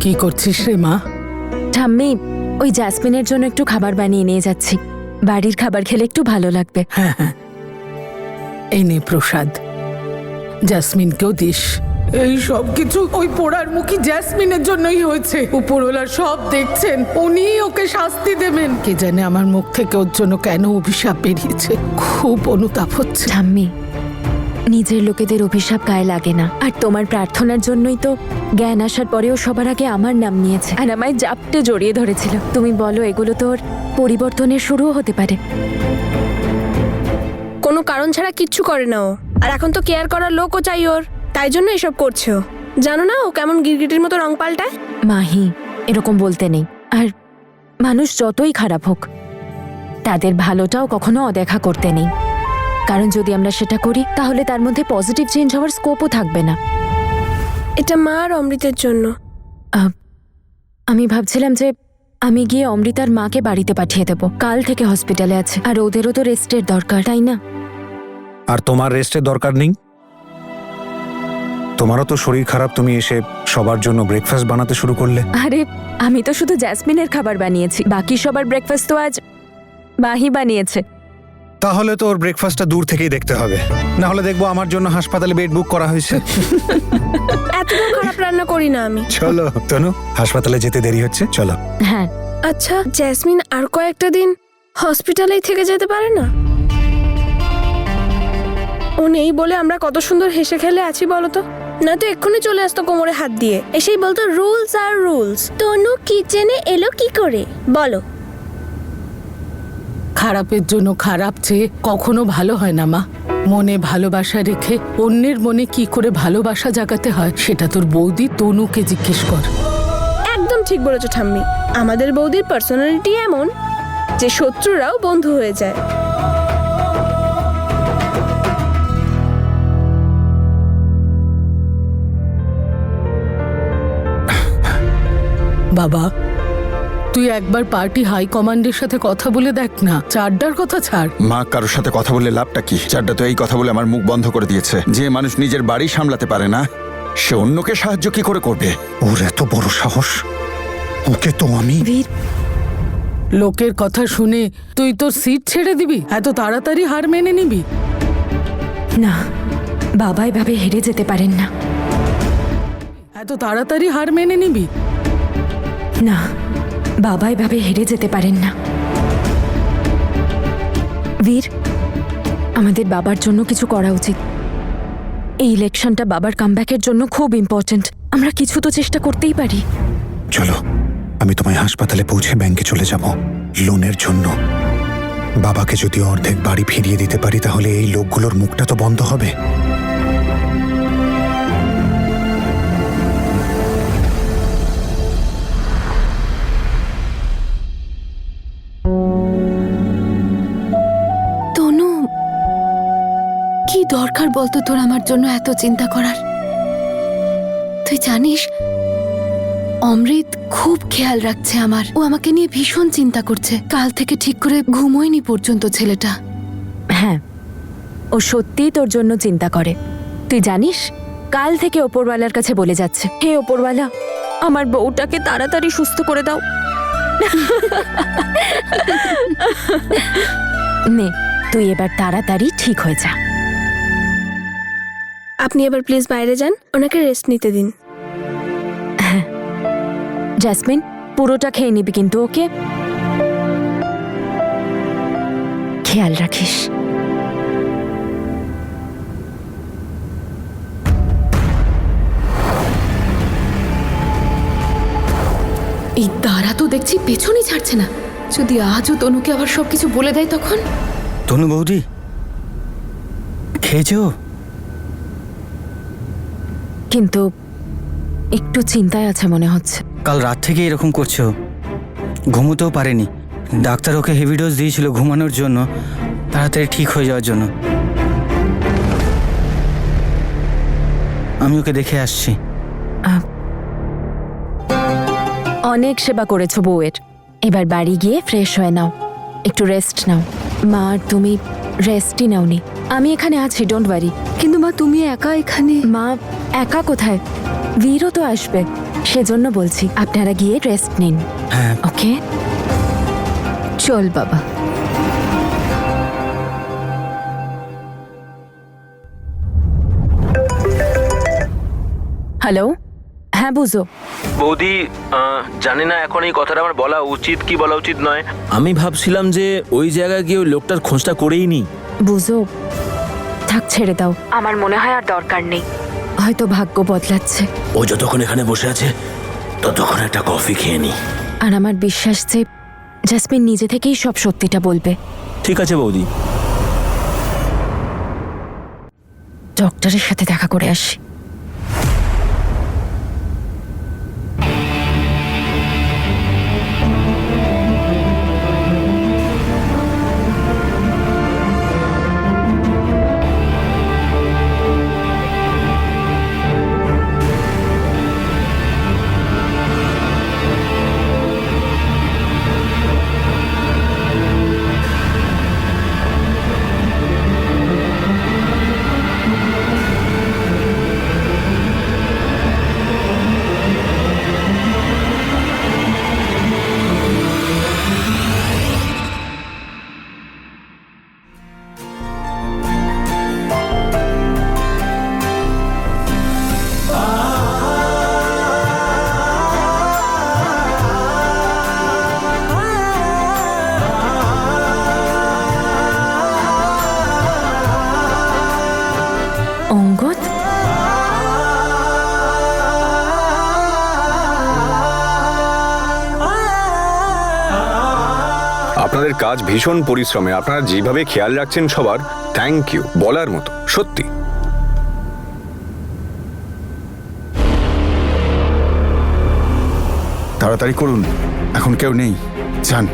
কি করছিস রে মা? ঠাম্মি, ওই জাসমিনের জন্য একটু খাবার বানিয়ে নিয়ে যাচ্ছি। বাড়ির খাবার খেলে একটু ভালো লাগবে। হ্যাঁ হ্যাঁ, এই নে প্রসাদ, জাসমিনকেও দিস। এই সব কিছু ওই পোড়ার মুখী জাসমিনের জন্যই হয়েছে। উপরওয়ালা সব দেখছেন, উনি ওকে শাস্তি দেবেন। কে জানে আমার মুখ থেকে ওর জন্য কেন অভিশাপ বেরিয়েছে। খুব অনুতাপ হচ্ছে। ঠাম্মি, নিজের লোকেদের অভিশাপ গায়ে লাগে না। আর তোমার প্রার্থনার জন্যই তো জ্ঞান আসার পরেও সবার আগে আমার নাম নিয়েছে আর আমায় জাপটে জড়িয়ে ধরেছিল। তুমি বলো, এগুলো তোর পরিবর্তনের শুরুও হতে পারে। কোনো কারণ ছাড়া কিচ্ছু করে না ও। আর এখন তো কেয়ার করার লোকও চাই ওর, তাই জন্য এসব করছে ও। জানো না ও কেমন গিরগিটির মতো রং পাল্টায়? মাহি, এরকম বলতে নেই। আর মানুষ যতই খারাপ হোক, তাদের ভালোটাও কখনো অদেখা করতে নেই। কারণ যদি আমরা সেটা করি, তাহলে তার মধ্যে পজিটিভ চেঞ্জ হওয়ার স্কোপও থাকবে না। এটা মা আর অমৃতের জন্য। আমি ভাবছিলাম যে আমি গিয়ে অমৃতার মাকে বাড়িতে পাঠিয়ে দেব। কাল থেকে হসপিটালে আছে, আর ওদেরও তো রেস্টের দরকার, তাই না? আর তোমার রেস্টের দরকার নেই? তোমারও তো শরীর খারাপ, তুমি এসে সবার জন্য ব্রেকফাস্ট বানাতে শুরু করলে। আরে আমি তো শুধু জ্যাসমিনের খাবার বানিয়েছি, বাকি সবার ব্রেকফাস্ট তো আজ মাহি বানিয়েছে। তাহলে তো ওর ব্রেকফাস্টটা দূর থেকেই দেখতে হবে, না হলে দেখবো আমার জন্য হাসপাতালে বেড বুক করা হয়েছে। এতটাও খারাপ রান্না করি না আমি। চলো তনু, হাসপাতালে যেতে দেরি হচ্ছে, চলো। হ্যাঁ, আচ্ছা জ্যাসমিন আর কয়েকটা দিন হসপিটালেই থেকে যেতে পারে না? ও নেই বলে আমরা কত সুন্দর হেসে খেলে আছি বলতো। না তো এক্ষুনি চলে আসতো কোমরে হাত দিয়ে, এসেই বলতো রুলস আর রুলস। তনু কিচেনে এলো কি করে বলো? খারাপের জন্য খারাপ চেয়ে কখনো ভালো হয় না মা। মনে ভালোবাসা রেখে অন্যের মনে কি করে ভালোবাসা জাগাতে হয়, সেটা তোর বৌদি তনুকে জিজ্ঞেস কর। একদম ঠিক বলেছো ঠাম্মি। আমাদের বৌদির পার্সোনালিটি এমন যে শত্রুরাও বন্ধু হয়ে যায়। বাবা, তুই একবার পার্টি হাই কমান্ডের সাথে কথা বলে দেখ না। চাড্ডার কথা ছাড়। মা, কারোর সাথে কথা বলে লাভটা কি? চারটা তো এই কথা বলে আমার মুখ বন্ধ করে দিয়েছে। যে মানুষ নিজের বাড়ি সামলাতে পারে না, সে অন্যকে সাহায্য কি করে করবে? ওর এত বড় সাহস! ওকে তো আমি... বীর, লোকের কথা শুনে তুই তোর সিট ছেড়ে দিবি? এত তাড়াতাড়ি হার মেনে নিবি? না, বাবা এভাবে হেরে যেতে পারেন না। এত তাড়াতাড়ি হার মেনে নিবি? না, বাবা এভাবে হেরে যেতে পারেন না। বীর, আমাদের বাবার জন্য কিছু করা উচিত। এই ইলেকশনটা বাবার কামব্যাকের জন্য খুব ইম্পর্ট্যান্ট। আমরা কিছু তো চেষ্টা করতেই পারি। চলো, আমি তোমায় হাসপাতালে পৌঁছে ব্যাংকে চলে যাব লোনের জন্য। বাবাকে যদি অর্ধেক বাড়ি ফিরিয়ে দিতে পারি, তাহলে এই লোকগুলোর মুখটা তো বন্ধ হবে। তনু, কি দরকার বলতো তোর আমার জন্য এত চিন্তা করার? তুই জানিস অমৃত খুব খেয়াল রাখছে আমার। ও আমাকে নিয়ে ভীষণ চিন্তা করছে। কাল থেকে ঠিক করে ঘুমোয়নি পর্যন্ত ছেলেটা। হ্যাঁ, ও সত্যিই তোর জন্য চিন্তা করে। তুই জানিস, কাল থেকে ওপরওয়ালার কাছে বলে যাচ্ছে, হে ওপরওয়ালা, আমার বউটাকে তাড়াতাড়ি সুস্থ করে দাও। নে, তুই এবার তাড়াতাড়ি ঠিক হয়ে যা। আপনি এবার প্লিজ বাইরে যান, ওনাকে রেস্ট নিতে দিন। জাসমিন, পুরোটা খেয়ে নিবি কিন্তু, ওকে? খেয়াল রাখিস। এই দাঁড়া তো দেখছি পেছনই ছাড়ছে না। যদি আজও তনুকে আবার সবকিছু বলে দেয় তখন? তনু বৌদি, খেয়েছো? কিন্তু একটু চিন্তায় আছে মনে হচ্ছে। কাল রাত থেকে এরকম করছো, ঘুমোতেও পারেনি। ডাক্তার ওকে হেভি ডোজ দিয়েছিল ঘুমানোর জন্য, তাড়াতাড়ি ঠিক হয়ে যাওয়ার জন্য। আমি ওকে দেখে আসছি। অনেক সেবা করেছো বউয়ের, এবার বাড়ি গিয়ে ফ্রেশ হয়ে নাও, একটু রেস্ট নাও। মা আর তুমি রেস্টই নাওনি। আমি এখানে আছি, ডোন্ট ওয়ারি। কিন্তু মা, তুমি একা এখানে? মা একা কোথায়? বীরও তো আসবে। সেজন্য বলছি আপনারা গিয়ে রেস্ট নিন। হ্যাঁ। ওকে, চল বাবা। হ্যালো, হ্যাঁ বুঝো। বৌদি, জানি না এখন এই কথাটা আমার বলা উচিত কি বলা উচিত নয়। আমি ভাবছিলাম যে ওই জায়গায় গিয়ে ওই লোকটার খোঁজটা করেই নি। বুঝো, থাক ছেড়ে দাও, আমার মনে হয় আর দরকার নেই। হয়তো ভাগ্য বদলাচ্ছে। ও যতক্ষণ এখানে বসে আছে ততক্ষণ একটা কফি খেয়ে নি। আর আমার বিশ্বাস যে জাসমিন নিজে থেকেই সব সত্যিটা বলবে। ঠিক আছে বৌদি। ডক্টরের সাথে দেখা করে আসি। অঙ্গদ, আপনাদের কাজ ভীষণ পরিশ্রমে, আপনারা যেভাবে খেয়াল রাখছেন সবার, থ্যাংক ইউ বলার মতো, সত্যি। তাড়াতাড়ি করুন, এখন কেউ নেই, যান।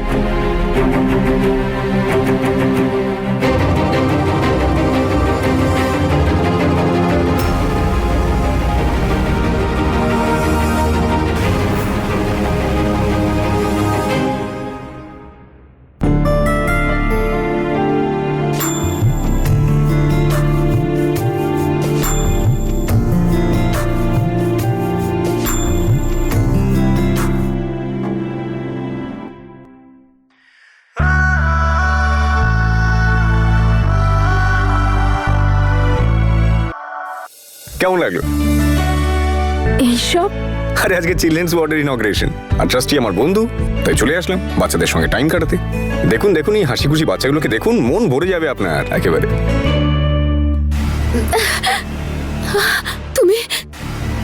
কেমন লাগলো? এইসব আরে আজকে চিলড্রেন্স ওয়ার্ডের ইনগ্রেশন, আর ট্রাস্টি আমার বন্ধু, তাই চলে আসলাম বাচ্চাদের সঙ্গে টাইম কাটাতে। দেখুন দেখুন এই হাসি খুশি বাচ্চাগুলোকে দেখুন, মন ভরে যাবে আপনার একেবারে।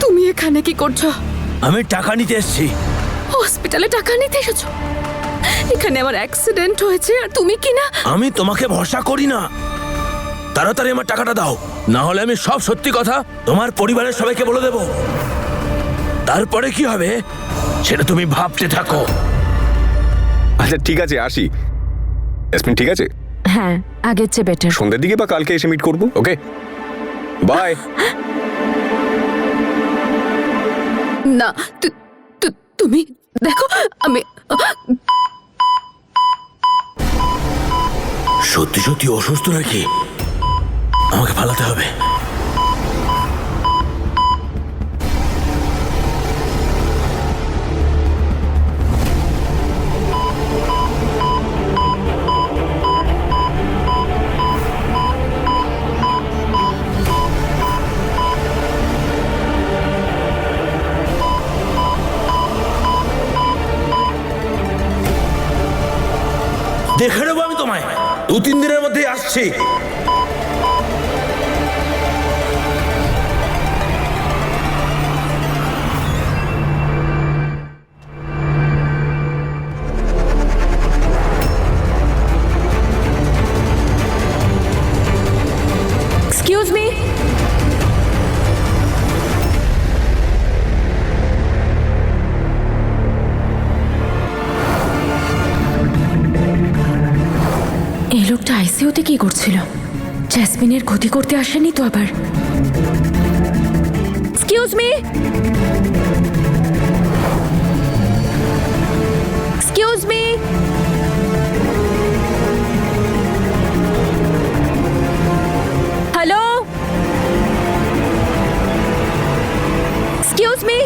তুমি এখানে কি করছো? আমি টাকা নিতে এসেছি। হসপিটালে টাকা নিতে এসেছো? এখানে আমার অ্যাক্সিডেন্ট হয়েছে আর তুমি কি না? আমি তোমাকে ভরসা করি না। তাড়াতাড়ি আমার টাকাটা দাও, না হলে আমি সব সত্যি কথা তোমার পরিবারের সবাইকে বলে দেব। তারপরে কি হবে সেটা তুমি ভাবতে থাকো। আচ্ছা ঠিক আছে, আসি। ইয়াসমিন ঠিক আছে, হ্যাঁ আগের চেয়ে বেটার। সন্ধ্যের দিকে বা কালকে এসে মিট করবো। ওকে, বাই। না, তুমি দেখো আমি সত্যি সত্যি অসুস্থ নাকি? আমাকে পালাতে হবে। দেখে নেবো আমি তোমায়, 2-3 দিনের মধ্যেই আসছি। এক্সকিউজ মি, এই লোকটা আইসিইউতে কি করছিল? জ্যাসমিনের ক্ষতি করতে আসেনি তো আবার? Excuse me, excuse me, hello, excuse me,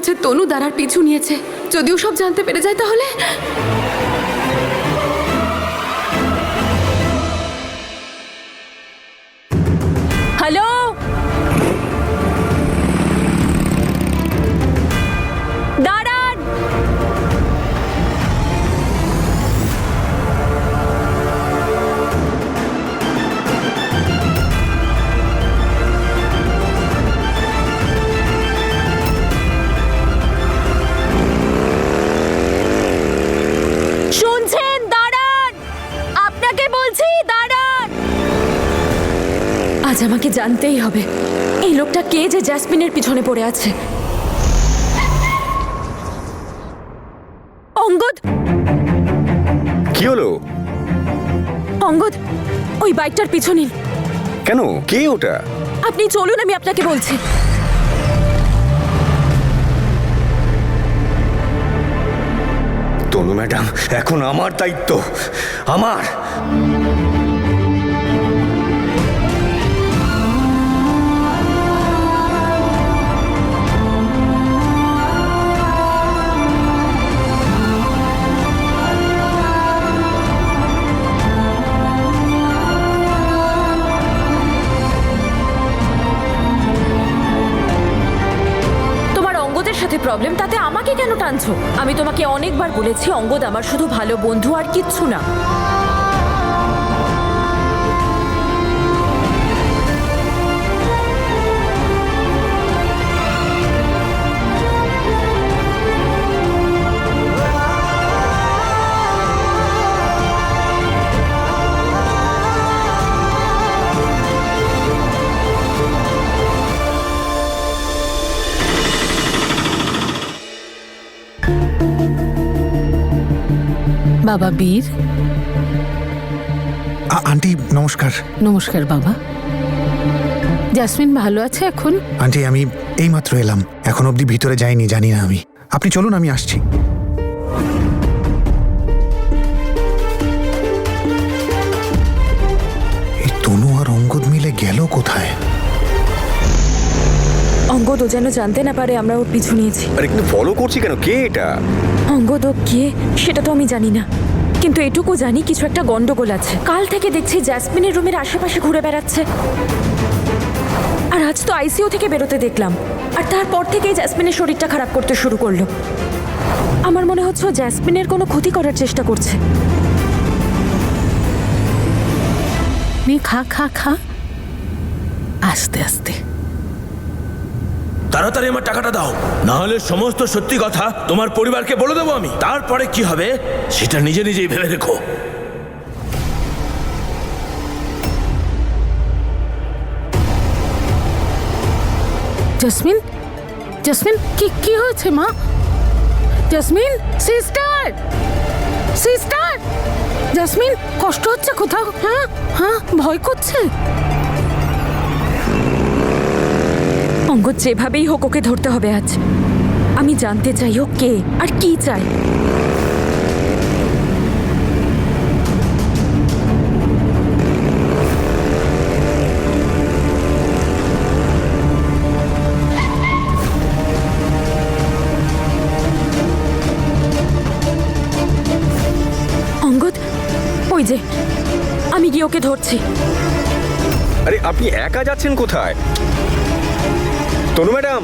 হচ্ছে তনু দাঁড়ার পিছু নিয়েছে। যদিও সব জানতে পেরে যায় তাহলে। হ্যালো, দাঁড়ান। শুনছেন? দাঁড়ান, আপনাকে বলছি দাঁড়ান। আজ আমাকে জানতেই হবে এই লোকটা কে যে জ্যাসমিনের পিছনে পড়ে আছে। অঙ্গদ, কি হলো? অঙ্গদ, ওই বাইকটার পিছু নিন। কেন? কে ওটা? আপনি চলুন, আমি আপনাকে বলছি। তনু ম্যাডাম, এখন আমার দায়িত্ব, আমার। তোমার অঙ্গদের সাথে প্রবলেম, তাতে আমাকে কেন টানছো? আমি তোমাকে অনেকবার বলেছি অঙ্গদ আমার শুধু ভালো বন্ধু আর কিচ্ছু না। বাবা বীর, আন্টি নমস্কার। নমস্কার বাবা। জাসমিন ভালো আছে এখন? আন্টি আমি এইমাত্র এলাম, এখন অবধি ভিতরে যাইনি, জানি না আমি। আপনি চলুন, আমি আসছি। এই তনু আর অঙ্গদ মিলে গেল কোথায়? অঙ্গদ ও যেন জানতে না পারে আমরা ওর পিছু নিয়েছি। আরে কিন্তু ফলো করছি কেন? কে এটা? অঙ্গদ ও কে সেটা তো আমি জানি না, কিন্তু এটুকু জানি কিছু একটা গন্ডগোল আছে। কাল থেকে দেখছি জ্যাসমিনের রুমের আশেপাশে ঘুরে বেড়াচ্ছে, আর আজ তো আইসিইউ থেকে বেরোতে দেখলাম। আর তারপর থেকেই জ্যাসমিনের শরীরটা খারাপ করতে শুরু করলো। আমার মনে হচ্ছে ও জ্যাসমিনের কোনো ক্ষতি করার চেষ্টা করছে। নে খা খা খা, আস্তে আস্তে। তাড়াতাড়ি আমার টাকাটা দাও, না হলে সমস্ত সত্যি কথা তোমার পরিবারকে বলে দেবো আমি। তারপরে কি হবে সেটা নিজে নিজেই ভেবে রেখো। জাসমিন, জাসমিন, কি হয়েছে মা? জাসমিন, সিস্টার, সিস্টার, জাসমিন কষ্ট হচ্ছে কোথাও? হ্যাঁ হ্যাঁ, ভয় করছে? অঙ্গদ যেভাবেই হোক ওকে ধরতে হবে আজ। আমি জানতে চাই ও কে আর কি চায়। অঙ্গদ, ওই যে আমি গিয়ে ওকে ধরছি। আরে আপনি একা যাচ্ছেন কোথায়? তনু ম্যাডাম,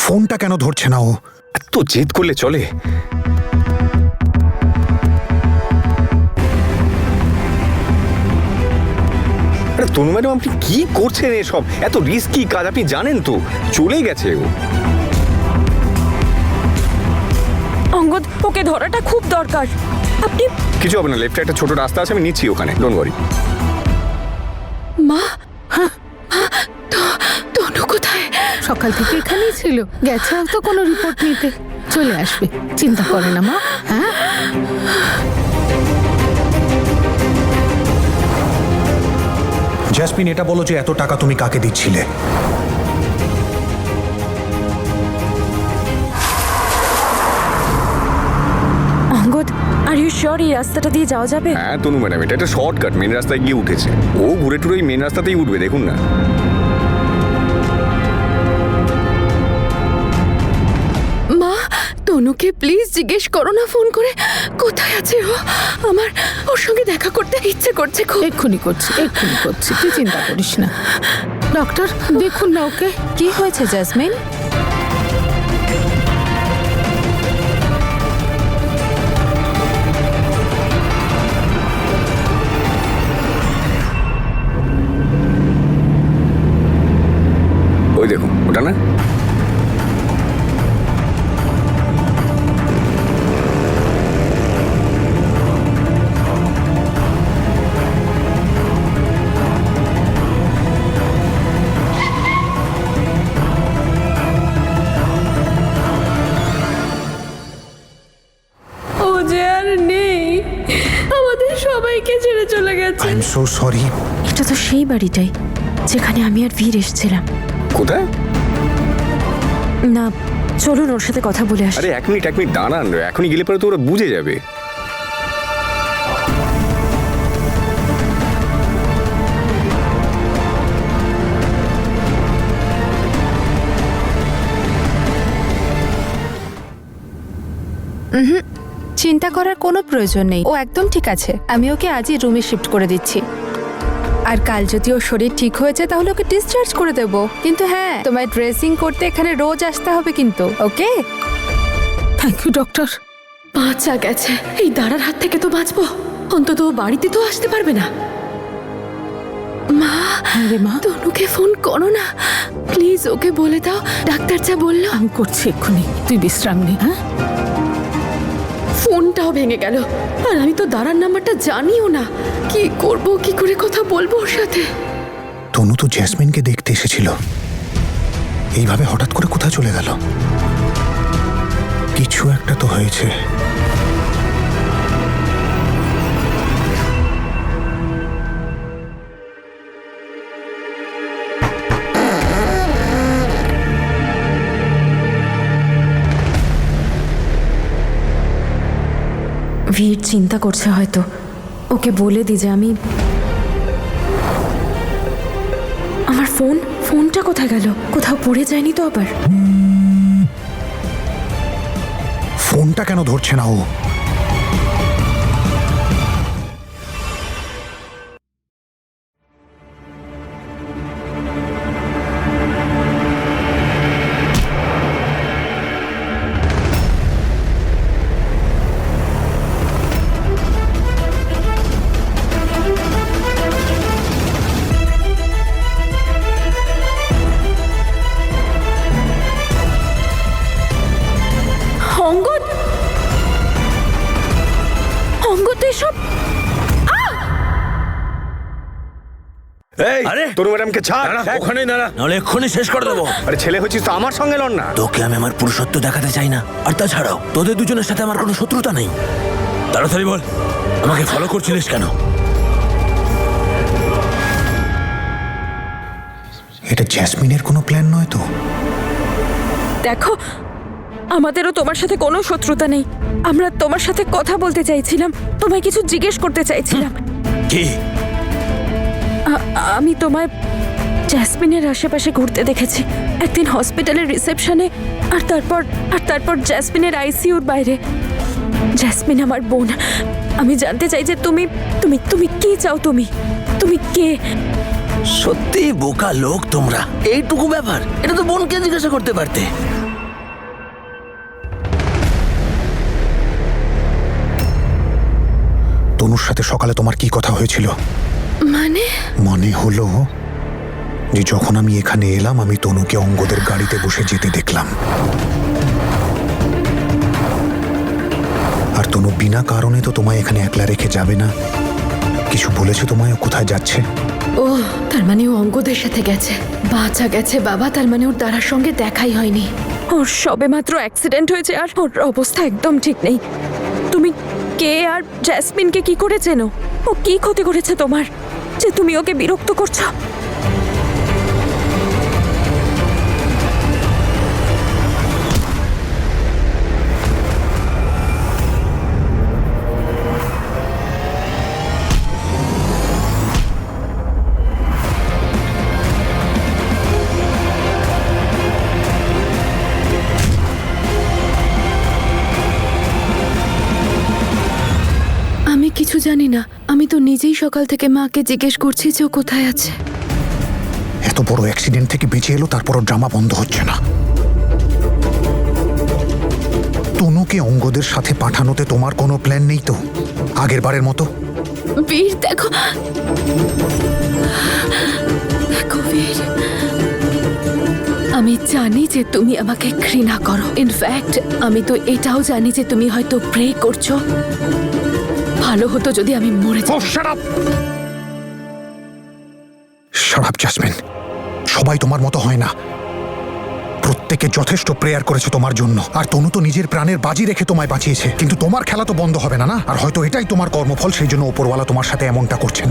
ফোনটা কেন ধরছে না ও? এত জেদ করলে চলে? আরে তনু ম্যাডাম, আপনি কি করছেন এসব? এত রিস্কি কাজ আপনি জানেন তো। চলে গেছে ও। অঙ্গদ, ওকে ধরাটা খুব দরকার। আপনি কিছু হবে না, লেফটে একটা ছোট রাস্তা আছে, আমি নিচ্ছি ওখানে, ডোন্ট ওয়ারি। মা তনু কোথায়? সকাল থেকে এখানেই ছিল, গেছে তো কোনো রিপোর্ট নিতে। চলে আসবে, চিন্তা করে না মা। হ্যাঁ, জ্যাসমিন, এটা বলো যে এত টাকা তুমি কাকে দিচ্ছিলে? অঙ্গদ, আর ইউ শিওর এই রাস্তাটা দিয়ে যাওয়া যাবে? হ্যাঁ তনু ম্যাডাম, এটা একটা শর্টকাট, মেন রাস্তায় গিয়ে উঠেছে। ও ঘুরে টুরে এই মেন রাস্তাতেই উঠবে, দেখুন না। মা, তনুকে প্লিজ জিজ্ঞেস করো না ফোন করে কোথায় আছে ও। আমার ওর সঙ্গে দেখা করতে ইচ্ছে করছে খুব। এক্ষুনি করছি, তুই চিন্তা করিস না। ডক্টর, দেখুন না ওকে। কি হয়েছে জ্যাসমিন? ওই দেখুন, ওটা না? ও যে আর নেই, আমাদের সবাইকে ছেড়ে চলে গেছে। I am so sorry. এটা তো সেই বাড়িটাই যেখানে আমি আর বীর এসেছিলাম। কোথায়? না, চলুন ওর সাথে কথা বলে আসি। আরে এক মিনিট দাঁড়ান, এখনই গেলে পরে তো ওরা বুঝে যাবে। চিন্তা করার কোনো প্রয়োজন নেই, ও একদম ঠিক আছে। আমি ওকে আজই রুমে শিফট করে দিচ্ছি, আর কাল যদি ওর শরীর ঠিক হয়েছে তাহলে ওকে ডিসচার্জ করে দেব। কিন্তু হ্যাঁ, তোমায় ড্রেসিং করতে এখানে রোজ আসতে হবে কিন্তু, ওকে? Thank you doctor. বাঁচা গেছে, এই দাঁড়ার হাত থেকে তো বাঁচবো, অন্তত ও বাড়িতে তো আসতে পারবে না। মা, রে মা, তনুকে ফোন করো না প্লিজ, ওকে বলে দাও ডাক্তার যা বললো। আমি করছি এক্ষুনি, তুই বিশ্রাম নে। হ্যাঁ, ফোনটাও ভেঙে গেল, আর আমি তো দাঁড়ার নাম্বারটা জানিও না। কি করব, কি করে কথা বলবো ওর সাথে? তনু তো জ্যাসমিনকে দেখতে এসেছিল, এইভাবে হঠাৎ করে কোথায় চলে গেল? কিছু একটা তো হয়েছে। বীর চিন্তা করছে হয়তো। ওকে বলে দি যে আমার ফোনটা কোথায় গেল? কোথাও পড়ে যায়নি তো আবার? ফোনটা কেন ধরছে না ও? অঙ্গদ তো এসব। এই আরে তনু ম্যাডামকে ছাড়। দাঁড়া, দেখ। ওখানেই দাঁড়া, নাহলে এক্ষুনি শেষ করে দেবো। আরে ছেলে হচ্ছিস তো আমার সঙ্গে লড় না। তোকে আমি আমার পুরুষত্ব দেখাতে চাই না, আর তাছাড়াও তোদের দুজনের সাথে আমার কোনো শত্রুতা নেই। তাড়াতাড়ি বল, আমাকে ফলো করছিলিস কেন? এটা জ্যাসমিনের কোনো প্ল্যান নয় তো? দেখো, আমাদেরও তোমার সাথে কোনো শত্রুতা নেই। আমরা তোমার সাথে কথা বলতে চাইছিলাম, তোমায় কিছু জিজ্ঞেস করতে চাইছিলাম। কি? আমি তোমায় জ্যাসমিনের আশেপাশে ঘুরতে দেখেছি, একদিন হসপিটালের রিসেপশনে, আর তারপর জ্যাসমিনের আইসিইউর বাইরে। জ্যাসমিন আমার বোন। আমি জানতে চাই যে তুমি তুমি তুমি কি চাও? তুমি কে? সত্যি বোকা লোক তোমরা। এইটুকু ব্যাপার, এটা তো বোনকে জিজ্ঞাসা করতে পারতে। তনুর সাথে সকালে তোমার কি কথা হয়েছিল? মানে হলো যে যখন আমি এখানে এলাম আমি তনুকে অঙ্গদের গাড়িতে বসে যেতে দেখলাম। আর তনু বিনা কারণে তো তোমায় এখানে একলা রেখে যাবে না। কিছু বলেছে তোমায় ও কোথায় যাচ্ছে? ও তার মানে ও অঙ্গদের সাথে গেছে। বাঁচা গেছে বাবা, তার মানে ওর দাদার সঙ্গে দেখাই হয়নি। ওর সবে মাত্র অ্যাক্সিডেন্ট হয়েছে আর ওর অবস্থা একদম ঠিক নেই। তুমি কে আর জ্যাসমিনকে কি করে চেনো? ও কি ক্ষতি করেছে তোমার যে তুমি ওকে বিরক্ত করছো? আমি কিছু জানি না। আমি তো নিজেই সকাল থেকে মাকে জিজ্ঞেস করছি যে ও কোথায় আছে। এত বড় অ্যাক্সিডেন্ট থেকে বেঁচে এলো, তারপরও ড্রামা বন্ধ হচ্ছে না। তনুকে অঙ্গদের সাথে পাঠানোতে তোমার কোনো প্ল্যান নেই তো আগের বারের মতো? বীর দেখো, দেখো বীর, আমি জানি যে তুমি আমাকে ঘৃণা করো। ইনফ্যাক্ট আমি তো এটাও জানি যে তুমি হয়তো প্রে করছো ভালো হতো যদি আমি মরে যাই। শাট আপ জাসমিন, সবাই তোমার মতো হয় না। প্রত্যেকে যথেষ্ট প্রেয়ার করেছে তোমার জন্য, আর তনু তো নিজের প্রাণের বাজি রেখে তোমায় বাঁচিয়েছে। কিন্তু তোমার খেলা তো বন্ধ হবে না, না? আর হয়তো এটাই তোমার কর্মফল, সেই জন্য ওপরওয়ালা তোমার সাথে এমনটা করছেন।